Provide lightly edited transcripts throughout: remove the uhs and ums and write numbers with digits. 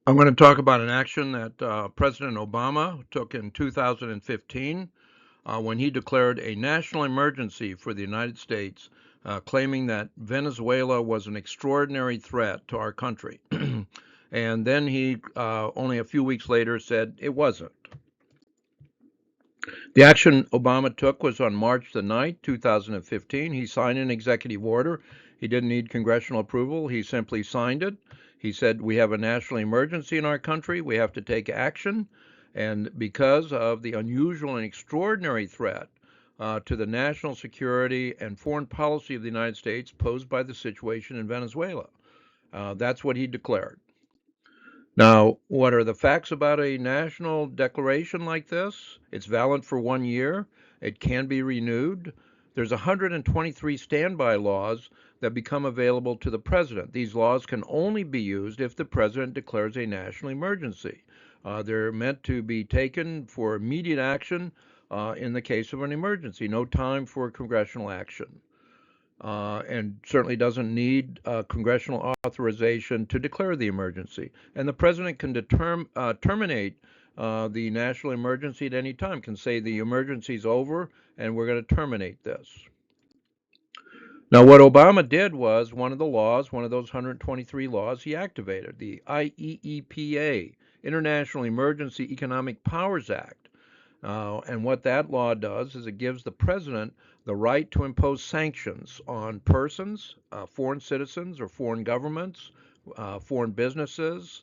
I'm going to talk about an action that President Obama took in 2015 when he declared a national emergency for the United States, claiming that Venezuela was an extraordinary threat to our country. And then he, only a few weeks later, said it wasn't. The action Obama took was on March the 9th, 2015. He signed an executive order. He didn't need congressional approval. He simply signed it. He said, we have a national emergency in our country. We have to take action. And because of the unusual and extraordinary threat to the national security and foreign policy of the United States posed by the situation in Venezuela, that's what he declared. Now, what are the facts about a national declaration like this? It's valid for 1 year. It can be renewed. There's 123 standby laws that become available to the president. These laws can only be used if the president declares a national emergency. They're meant to be taken for immediate action in the case of an emergency. No time for congressional action. And certainly doesn't need congressional authorization to declare the emergency. And the president can terminate the national emergency at any time, can say the emergency is over and we're going to terminate this. Now, what Obama did was one of the laws, one of those 123 laws, he activated the IEEPA, International Emergency Economic Powers Act. And what that law does is it gives the president the right to impose sanctions on persons, foreign citizens or foreign governments, foreign businesses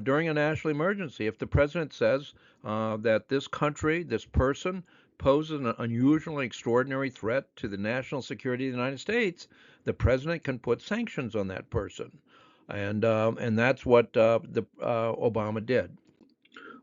during a national emergency. If the president says that this country, this person, poses an unusual and extraordinary threat to the national security of the United States, the president can put sanctions on that person. And that's what Obama did.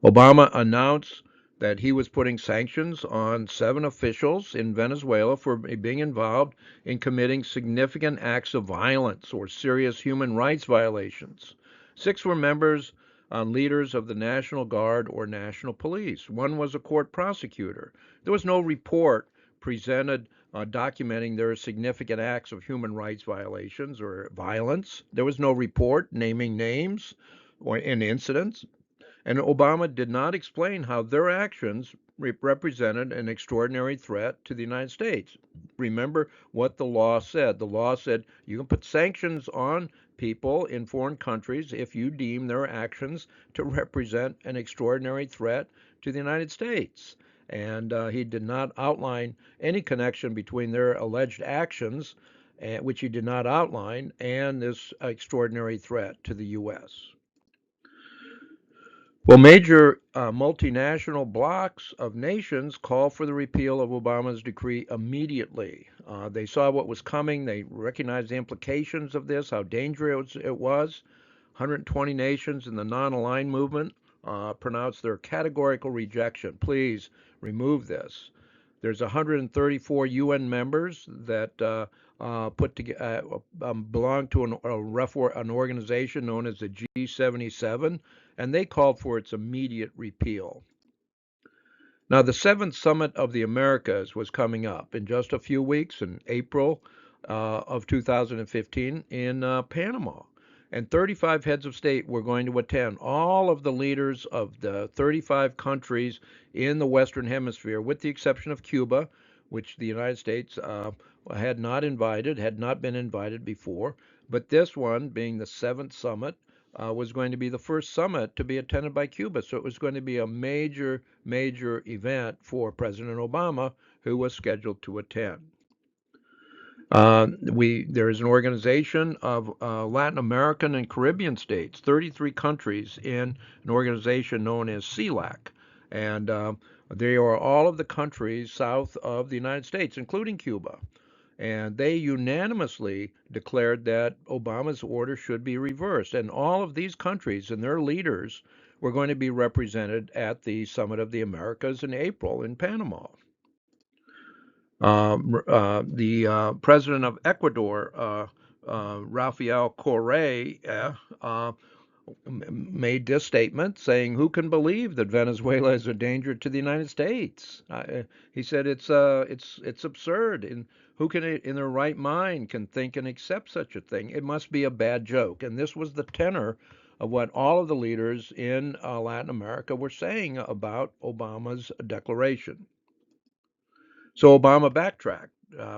Obama announced that he was putting sanctions on 7 officials in Venezuela for being involved in committing significant acts of violence or serious human rights violations. 6 were members and leaders of the National Guard or National Police. One was a court prosecutor. There was no report presented documenting their significant acts of human rights violations or violence. There was no report naming names or in incidents. And Obama did not explain how their actions represented an extraordinary threat to the United States. Remember what the law said. The law said you can put sanctions on people in foreign countries if you deem their actions to represent an extraordinary threat to the United States. And he did not outline any connection between their alleged actions, which he did not outline, and this extraordinary threat to the U.S. Well, major multinational blocs of nations call for the repeal of Obama's decree immediately. They saw what was coming. They recognized the implications of this, how dangerous it was. 120 nations in the non-aligned movement pronounced their categorical rejection. Please remove this. There's 134 UN members that belong to an organization known as the G77, and they called for its immediate repeal. Now, the 7th Summit of the Americas was coming up in just a few weeks in April of 2015 in Panama. And 35 heads of state were going to attend. All of the leaders of the 35 countries in the Western Hemisphere, with the exception of Cuba, which the United States had not been invited before. But this one, being the 7th summit, was going to be the first summit to be attended by Cuba. So it was going to be a major, major event for President Obama, who was scheduled to attend. There is an organization of Latin American and Caribbean states, 33 countries in an organization known as CELAC. And they are all of the countries south of the United States, including Cuba. And they unanimously declared that Obama's order should be reversed. And all of these countries and their leaders were going to be represented at the Summit of the Americas in April in Panama. The president of Ecuador, Rafael Correa, made this statement saying, "Who can believe that Venezuela is a danger to the United States?" He said it's absurd, and who can in their right mind can think and accept such a thing? It must be a bad joke. And this was the tenor of what all of the leaders in Latin America were saying about Obama's declaration. So Obama backtracked.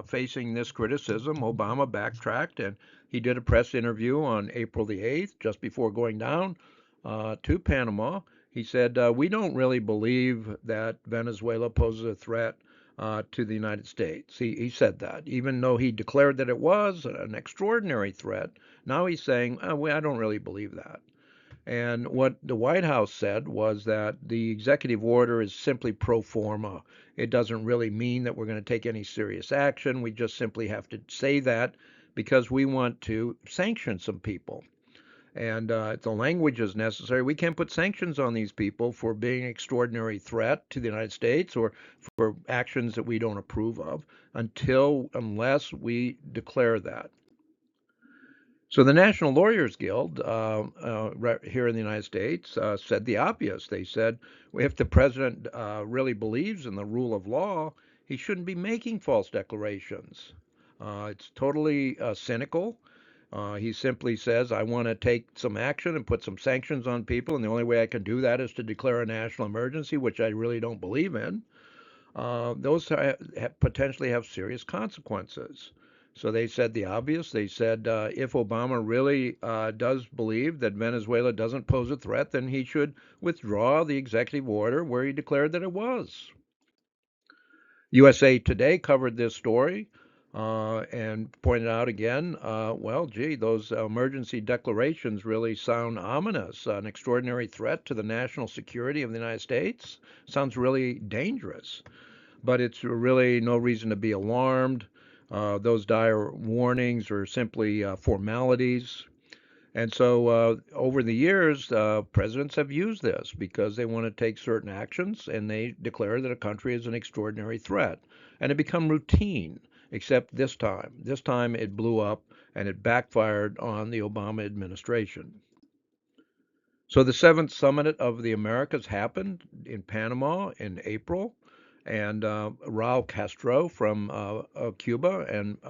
Facing this criticism, Obama backtracked and he did a press interview on April the 8th, just before going down to Panama. He said, "We don't really believe that Venezuela poses a threat to the United States." He said that, even though he declared that it was an extraordinary threat. Now he's saying, I don't really believe that. And what the White House said was that the executive order is simply pro forma. It doesn't really mean that we're going to take any serious action. We just simply have to say that because we want to sanction some people. And the language is necessary. We can't put sanctions on these people for being an extraordinary threat to the United States or for actions that we don't approve of unless we declare that. So the National Lawyers Guild right here in the United States said the obvious. They said if the president really believes in the rule of law, he shouldn't be making false declarations. It's totally cynical. He simply says, I want to take some action and put some sanctions on people, and the only way I can do that is to declare a national emergency, which I really don't believe in. Those potentially have serious consequences. So they said the obvious. They said if Obama really does believe that Venezuela doesn't pose a threat, then he should withdraw the executive order where he declared that it was. USA Today covered this story and pointed out again, well, gee, those emergency declarations really sound ominous. An extraordinary threat to the national security of the United States sounds really dangerous, but it's really no reason to be alarmed. Those dire warnings are simply formalities. And so over the years, presidents have used this because they want to take certain actions and they declare that a country is an extraordinary threat. And it become routine, except this time. This time it blew up and it backfired on the Obama administration. So the seventh summit of the Americas happened in Panama in April, and Raul Castro from Cuba and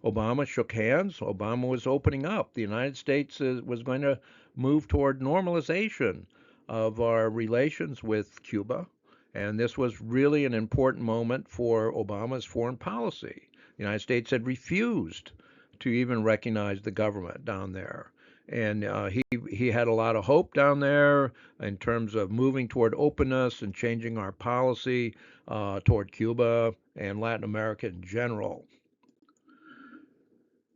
Obama shook hands. Obama was opening up. The United States was going to move toward normalization of our relations with Cuba, and this was really an important moment for Obama's foreign policy. The United States had refused to even recognize the government down there. And he had a lot of hope down there in terms of moving toward openness and changing our policy toward Cuba and Latin America in general.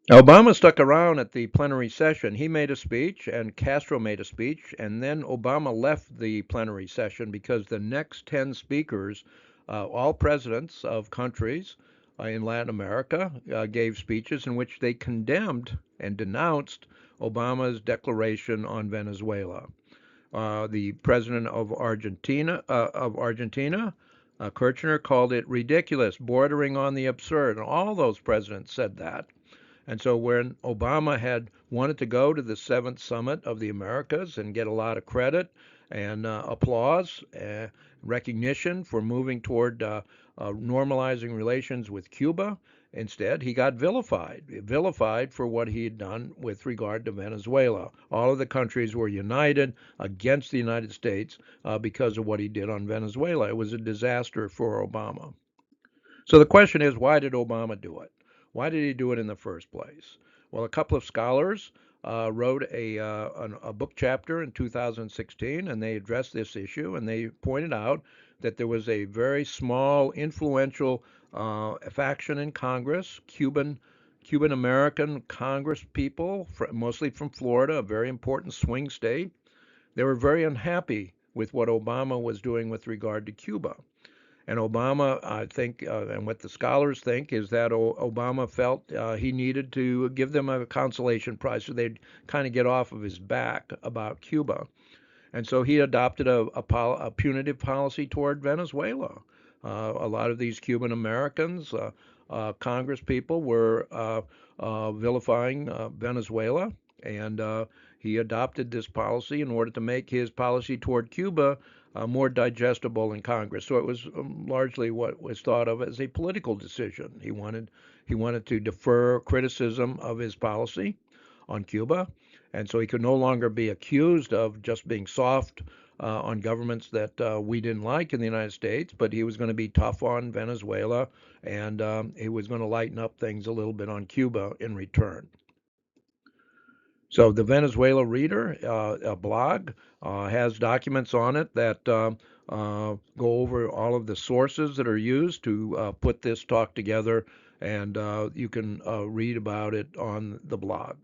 Obama stuck around at the plenary session. He made a speech, and Castro made a speech, and then Obama left the plenary session because the next 10 speakers, all presidents of countries in Latin America, gave speeches in which they condemned and denounced Obama's declaration on Venezuela. The president of Argentina, Kirchner, called it ridiculous, bordering on the absurd, and all those presidents said that. And so when Obama had wanted to go to the seventh summit of the Americas and get a lot of credit and applause, recognition for moving toward normalizing relations with Cuba, instead he got vilified for what he had done with regard to Venezuela. All of the countries were united against the United States because of what he did on Venezuela. It was a disaster for Obama. So the question is, why did Obama do it? Why did he do it in the first place? Well, a couple of scholars wrote a book chapter in 2016, and they addressed this issue, and they pointed out that there was a very small, influential faction in Congress, Cuban American Congress people, mostly from Florida, a very important swing state. They were very unhappy with what Obama was doing with regard to Cuba. And Obama, I think, and what the scholars think, is that Obama felt he needed to give them a consolation prize so they'd kind of get off of his back about Cuba. And so he adopted a punitive policy toward Venezuela. A lot of these Cuban Americans, Congress people, were vilifying Venezuela, and he adopted this policy in order to make his policy toward Cuba more digestible in Congress. So it was largely what was thought of as a political decision. He wanted to defer criticism of his policy on Cuba, and so he could no longer be accused of just being soft on governments that we didn't like in the United States, but he was going to be tough on Venezuela, and he was going to lighten up things a little bit on Cuba in return. So the Venezuela Reader, a blog, has documents on it that go over all of the sources that are used to put this talk together, and you can read about it on the blog.